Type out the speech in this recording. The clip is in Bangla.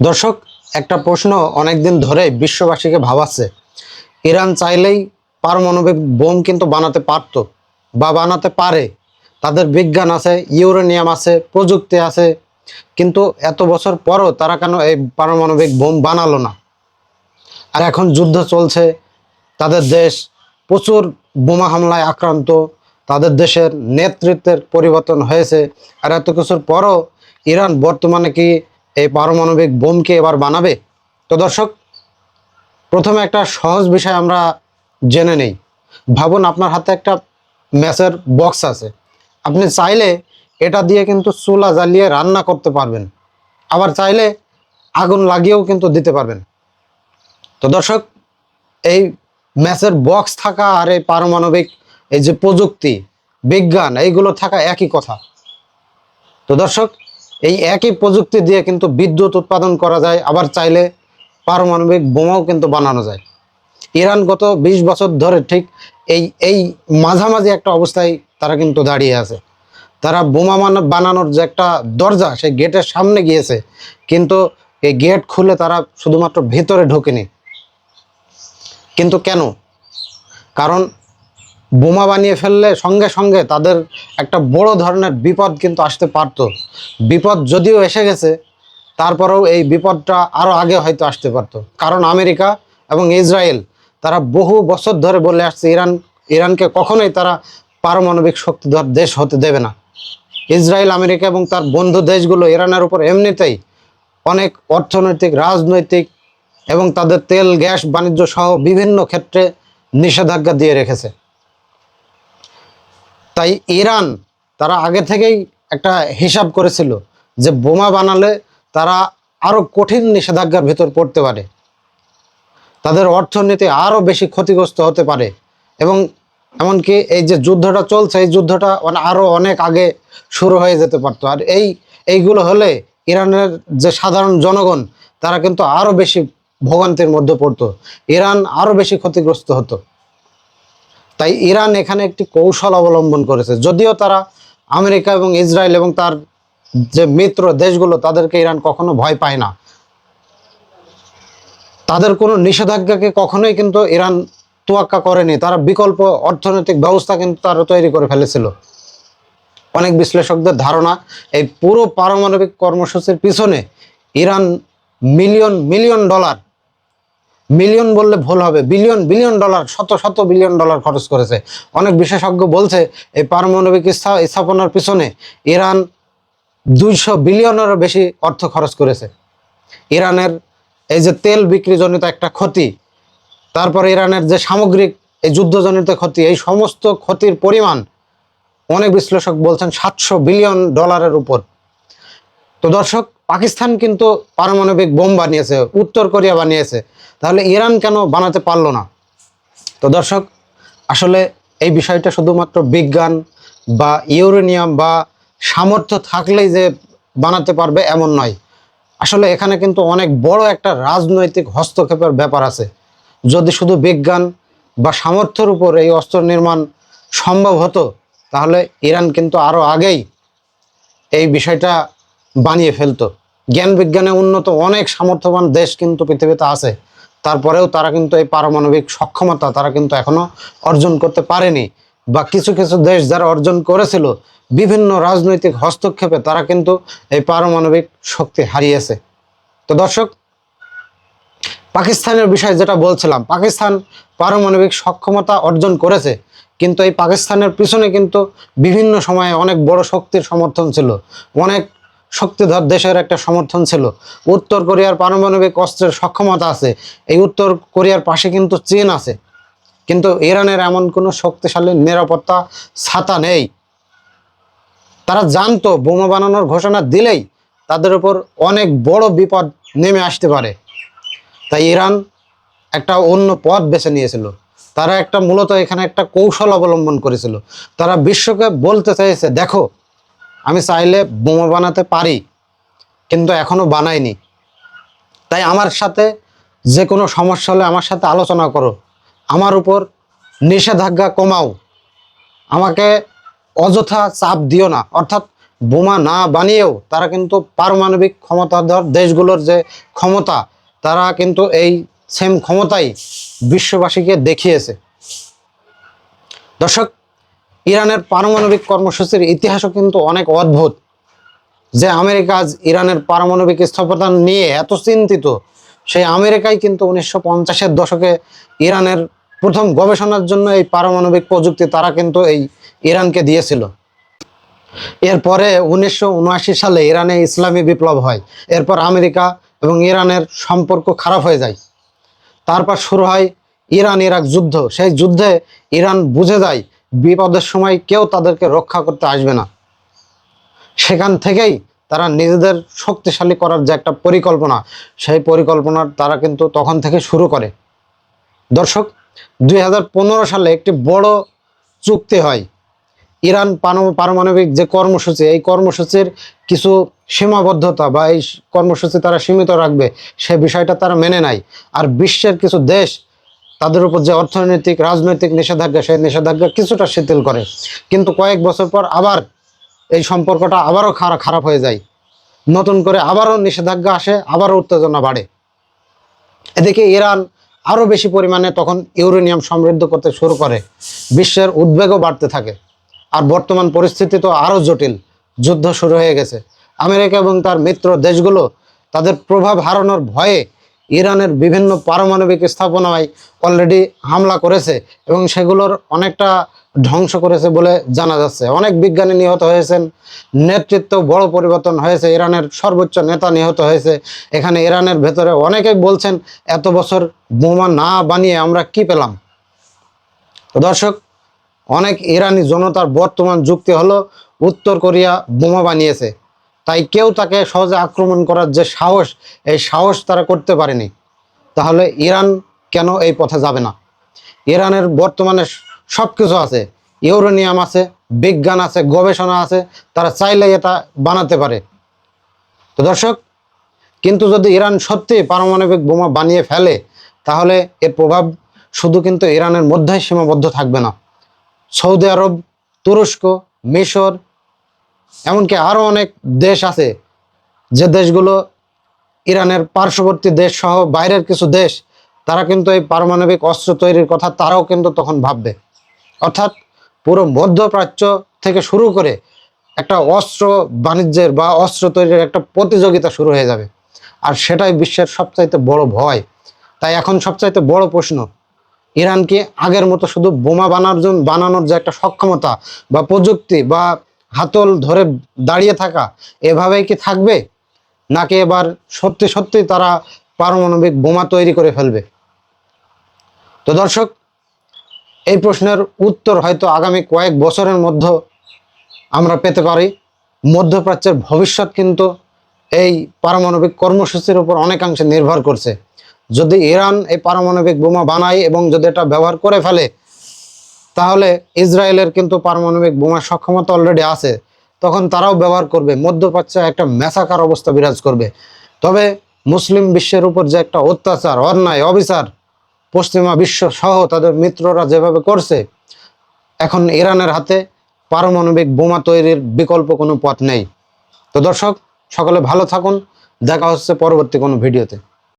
দর্শক, একটা প্রশ্ন অনেকদিন ধরে বিশ্ববাসীকে ভাবাচ্ছে। ইরান চাইলেই পারমাণবিক বোম কিন্তু বানাতে পারতো বা বানাতে পারে। তাদের বিজ্ঞান আছে, ইউরেনিয়াম আছে, প্রযুক্তি আছে, কিন্তু এত বছর পরও তারা কেন এই পারমাণবিক বোম বানালো না? আর এখন যুদ্ধ চলছে, তাদের দেশ প্রচুর বোমা হামলায় আক্রান্ত, তাদের দেশের নেতৃত্বের পরিবর্তন হয়েছে। আর এত কিছুর পরও ইরান বর্তমানে কি এই পারমাণবিক বোমকে এবার বানাবে? তো দর্শক, প্রথমে একটা সহজ বিষয় আমরা জেনে নেই। ভাবুন, আপনার হাতে একটা ম্যাচের বক্স আছে। আপনি চাইলে এটা দিয়ে কিন্তু চুলা জ্বালিয়ে রান্না করতে পারবেন, আবার চাইলে আগুন লাগিয়েও কিন্তু দিতে পারবেন। তো দর্শক, এই ম্যাচের বক্স থাকা আর এই পারমাণবিক এই যে প্রযুক্তি, বিজ্ঞান, এইগুলো থাকা একই কথা। তো দর্শক, এই একই প্রযুক্তি দিয়ে কিন্তু বিদ্যুৎ উৎপাদন করা যায়, আবার চাইলে পারমাণবিক বোমাও কিন্তু বানানো যায়। ইরান গত 20 বছর ধরে ঠিক এই এই মাঝামাঝি একটা অবস্থায় তারা কিন্তু দাঁড়িয়ে আছে। তারা বোমা বানানোর যে একটা দরজা, সেই গেটের সামনে গিয়েছে, কিন্তু এই গেট খুলে তারা শুধুমাত্র ভেতরে ঢোকেনি। কিন্তু কেন? কারণ বোমা বানিয়ে ফেললে সঙ্গে সঙ্গে তাদের একটা বড় ধরনের বিপদ কিন্তু আসতে পারত। বিপদ যদিও এসে গেছে, তারপরেও এই বিপদটা আরও আগে হয়তো আসতে পারত। কারণ আমেরিকা এবং ইসরায়েল তারা বহু বছর ধরে বলে আসছে ইরানকে কখনোই তারা পারমাণবিক শক্তিধর দেশ হতে দেবে না। ইসরায়েল, আমেরিকা এবং তার বন্ধু দেশগুলো ইরানের উপর এমনিতেই অনেক অর্থনৈতিক, রাজনৈতিক এবং তাদের তেল গ্যাস বাণিজ্য সহ বিভিন্ন ক্ষেত্রে নিষেধাজ্ঞা দিয়ে রেখেছে। তাই ইরান তারা আগে থেকেই একটা হিসাব করেছিল যে বোমা বানালে তারা আরও কঠিন নিষেধাজ্ঞার ভেতর পড়তে পারে, তাদের অর্থনীতি আরও বেশি ক্ষতিগ্রস্ত হতে পারে, এবং এমনকি এই যে যুদ্ধটা চলছে, এই যুদ্ধটা আরও অনেক আগে শুরু হয়ে যেতে পারতো। আর এইগুলো হলে ইরানের যে সাধারণ জনগণ, তারা কিন্তু আরও বেশি ভোগান্তির মধ্যে পড়তো, ইরান আরও বেশি ক্ষতিগ্রস্ত হতো। তাই ইরান এখানে একটি কৌশল অবলম্বন করেছে। যদিও তারা আমেরিকা এবং ইসরায়েল এবং তার যে মিত্র দেশগুলো, তাদেরকে ইরান কখনো ভয় পায় না। তাদের কোনো নিষেধাজ্ঞাকে কখনোই কিন্তু ইরান তোয়াক্কা করেনি। তারা বিকল্প অর্থনৈতিক ব্যবস্থা কিন্তু তারা তৈরি করে ফেলেছিল। অনেক বিশ্লেষকদের ধারণা, এই পুরো পারমাণবিক কর্মসূচির পিছনে Iran million million dollar, million বললে ভুল হবে, বিলিয়ন বিলিয়ন ডলার, শত শত বিলিয়ন ডলার খরচ করেছে। অনেক বিশেষজ্ঞ বলছে এই পারমাণবিক স্থাপনার পিছনে ইরান 200 বিলিয়নেরও বেশি অর্থ খরচ করেছে। ইরানের এই যে তেল বিক্রিজনিত একটা ক্ষতি, তারপরে ইরানের যে সামগ্রিক এই যুদ্ধজনিত ক্ষতি, এই সমস্ত ক্ষতির পরিমাণ অনেক বিশ্লেষক বলছেন 700 বিলিয়ন ডলারের উপর। তো দর্শক, পাকিস্তান কিন্তু পারমাণবিক বোম বানিয়েছে, উত্তর কোরিয়া বানিয়েছে, তাহলে ইরান কেন বানাতে পারলো না? তো দর্শক, আসলে এই বিষয়টা শুধুমাত্র বিজ্ঞান বা ইউরেনিয়াম বা সামর্থ্য থাকলেই যে বানাতে পারবে এমন নয়। আসলে এখানে কিন্তু অনেক বড় একটা রাজনৈতিক হস্তক্ষেপের ব্যাপার আছে। যদি শুধু বিজ্ঞান বা সামর্থ্যের উপর এই অস্ত্র নির্মাণ সম্ভব হতো, তাহলে ইরান কিন্তু আরও আগেই এই বিষয়টা বানিয়ে ফেলতো। জ্ঞান বিজ্ঞানে উন্নত অনেক সামর্থ্যবান দেশ কিন্তু পৃথিবীতে আছে, তারপরেও তারা কিন্তু এই পারমাণবিক সক্ষমতা তারা কিন্তু এখনো অর্জন করতে পারেনি। বা কিছু কিছু দেশ যারা অর্জন করেছিল, বিভিন্ন রাজনৈতিক হস্তক্ষেপে তারা কিন্তু এই পারমাণবিক শক্তি হারিয়েছে। তো দর্শক, পাকিস্তানের বিষয়ে যেটা বলছিলাম, পাকিস্তান পারমাণবিক সক্ষমতা অর্জন করেছে, কিন্তু এই পাকিস্তানের পিছনে কিন্তু বিভিন্ন সময়ে অনেক বড় শক্তির সমর্থন ছিল, অনেক শক্তিধর দেশের একটা সমর্থন ছিল। উত্তর কোরিয়ার পারমাণবিক অস্ত্রের সক্ষমতা আছে, এই উত্তর কোরিয়ার পাশে কিন্তু চীন আছে, কিন্তু ইরানের এমন কোনো শক্তিশালী নিরাপত্তা ছাতা নেই। তারা জানতো বোমা বানানোর ঘোষণা দিলেই তাদের উপর অনেক বড় বিপদ নেমে আসতে পারে। তাই ইরান একটা অন্য পথ বেছে নিয়েছিল। তারা মূলত এখানে একটা কৌশল অবলম্বন করেছিল। তারা বিশ্বকে বলতে চাইছে, দেখো, আমি চাইলে বোমা বানাতে পারি, কিন্তু এখনো বানাইনি। তাই আমার সাথে যে কোনো সমস্যা হলে আমার সাথে আলোচনা করো, আমার উপর নিষেধাজ্ঞা কমাও, আমাকে অযথা চাপ দিও না। অর্থাৎ বোমা না বানিয়েও তারা কিন্তু পারমাণবিক ক্ষমতাধর দেশগুলোর যে ক্ষমতা, তারা কিন্তু এই সেম ক্ষমতাই বিশ্ববাসীকে দেখিয়েছে। দর্শক, ইরানের পারমাণবিক কর্মসূচির ইতিহাসও কিন্তু অনেক অদ্ভুত। যে আমেরিকা আজ ইরানের পারমাণবিক স্থাপনা নিয়ে এত চিন্তিত, সেই আমেরিকাই কিন্তু 1950-এর দশকে ইরানের প্রথম গবেষণার জন্য এই পারমাণবিক প্রযুক্তি তারা কিন্তু এই ইরানকে দিয়েছিল। এরপরে 1979 সালে ইরানে ইসলামী বিপ্লব হয়। এরপর আমেরিকা এবং ইরানের সম্পর্ক খারাপ হয়ে যায়। তারপর শুরু হয় ইরান ইরাক যুদ্ধ। সেই যুদ্ধে ইরান বুঝে যায় বিপদের সময় কেউ তাদেরকে রক্ষা করতে আসবে না। সেখান থেকেই তারা নিজেদের শক্তিশালী করার যে একটা পরিকল্পনা, সেই পরিকল্পনার তারা কিন্তু তখন থেকে শুরু করে। দর্শক, 2015 সালে একটি বড় চুক্তি হয়। ইরান পারমাণবিক যে কর্মসূচি, এই কর্মসূচির কিছু সীমাবদ্ধতা বা এই কর্মসূচি তারা সীমিত রাখবে, সে বিষয়টা তারা মেনে নেয়। আর বিশ্বের কিছু দেশ তাদের উপর যে অর্থনৈতিক রাজনৈতিক নিষেধাজ্ঞা, সেই নিষেধাজ্ঞা কিছুটা শিথিল করে। কিন্তু কয়েক বছর পর আবার এই সম্পর্কটা আবারও খারাপ হয়ে যায়। নতুন করে আবারও নিষেধাজ্ঞা আসে, আবারও উত্তেজনা বাড়ে। এদিকে ইরান আরও বেশি পরিমাণে তখন ইউরেনিয়াম সমৃদ্ধ করতে শুরু করে। বিশ্বের উদ্বেগও বাড়তে থাকে। আর বর্তমান পরিস্থিতি তো আরও জটিল। যুদ্ধ শুরু হয়ে গেছে। আমেরিকা এবং তার মিত্র দেশগুলো তাদের প্রভাব হারানোর ভয়ে ইরানের বিভিন্ন পারমাণবিক স্থাপনায় অলরেডি হামলা করেছে এবং সেগুলোর অনেকটা ধ্বংস করেছে বলে জানা যাচ্ছে। অনেক বিজ্ঞানী নিহত হয়েছেন, নেতৃত্ব বড় পরিবর্তন হয়েছে, ইরানের সর্বোচ্চ নেতা নিহত হয়েছে। এখানে ইরানের ভেতরে অনেকে বলছেন এত বছর বোমা না বানিয়ে আমরা কি পেলাম। তো দর্শক, অনেক ইরানি জনতার বর্তমান যুক্তি হলো উত্তর কোরিয়া বোমা বানিয়েছে, তাই কেউ তাকে সহজে আক্রমণ করার যে সাহস, এই সাহস তারা করতে পারেনি। তাহলে ইরান কেন এই পথে যাবে না? ইরানের বর্তমানে সব কিছু আছে, ইউরেনিয়াম আছে, বিজ্ঞান আছে, গবেষণা আছে, তারা চাইলে এটা বানাতে পারে। তো দর্শক, কিন্তু যদি ইরান সত্যি পারমাণবিক বোমা বানিয়ে ফেলে, তাহলে এর প্রভাব শুধু কিন্তু ইরানের মধ্যেই সীমাবদ্ধ থাকবে না। সৌদি আরব, তুরস্ক, মিশর, এমনকি আরও অনেক দেশ আছে যে দেশগুলো ইরানের পার্শ্ববর্তী দেশ সহ বাইরের কিছু দেশ, তারা কিন্তু এই পারমাণবিক অস্ত্র তৈরির কথা তারাও কিন্তু তখন ভাববে। অর্থাৎ পুরো মধ্যপ্রাচ্য থেকে শুরু করে একটা অস্ত্র বাণিজ্যের বা অস্ত্র তৈরির একটা প্রতিযোগিতা শুরু হয়ে যাবে। আর সেটাই বিশ্বের সবচাইতে বড় ভয়। তাই এখন সবচাইতে বড় প্রশ্ন, ইরান কি আগের মতো শুধু বোমা বানানোর যে একটা সক্ষমতা বা প্রযুক্তি বা হাতল ধরে দাঁড়িয়ে থাকা, এভাবেই কি থাকবে, নাকি এবার সত্যি সত্যি তারা পারমাণবিক বোমা তৈরি করে ফেলবে? তো দর্শক, এই প্রশ্নের উত্তর হয়তো আগামী কয়েক বছরের মধ্যে আমরা পেতে পারি। মধ্যপ্রাচ্যের ভবিষ্যৎ কিন্তু এই পারমাণবিক কর্মসূচির উপর অনেকাংশে নির্ভর করছে। যদি ইরান এই পারমাণবিক বোমা বানায় এবং যদি এটা ব্যবহার করে ফেলে, তাহলে ইসরায়েলের কিন্তু পারমাণবিক বোমার সক্ষমতা অলরেডি আছে, তখন তারাও ব্যবহার করবে। মধ্যপ্রাচ্যে একটা ম্যাসাকার অবস্থা বিরাজ করবে। তবে মুসলিম বিশ্বের উপর যে একটা অত্যাচার, অন্যায়, অবিচার পশ্চিমা বিশ্ব সহ তাদের মিত্ররা যেভাবে করছে, এখন ইরানের হাতে পারমাণবিক বোমা তৈরির বিকল্প কোনো পথ নেই। তো দর্শক, সকলে ভালো থাকুন। দেখা হচ্ছে পরবর্তী কোনো ভিডিওতে।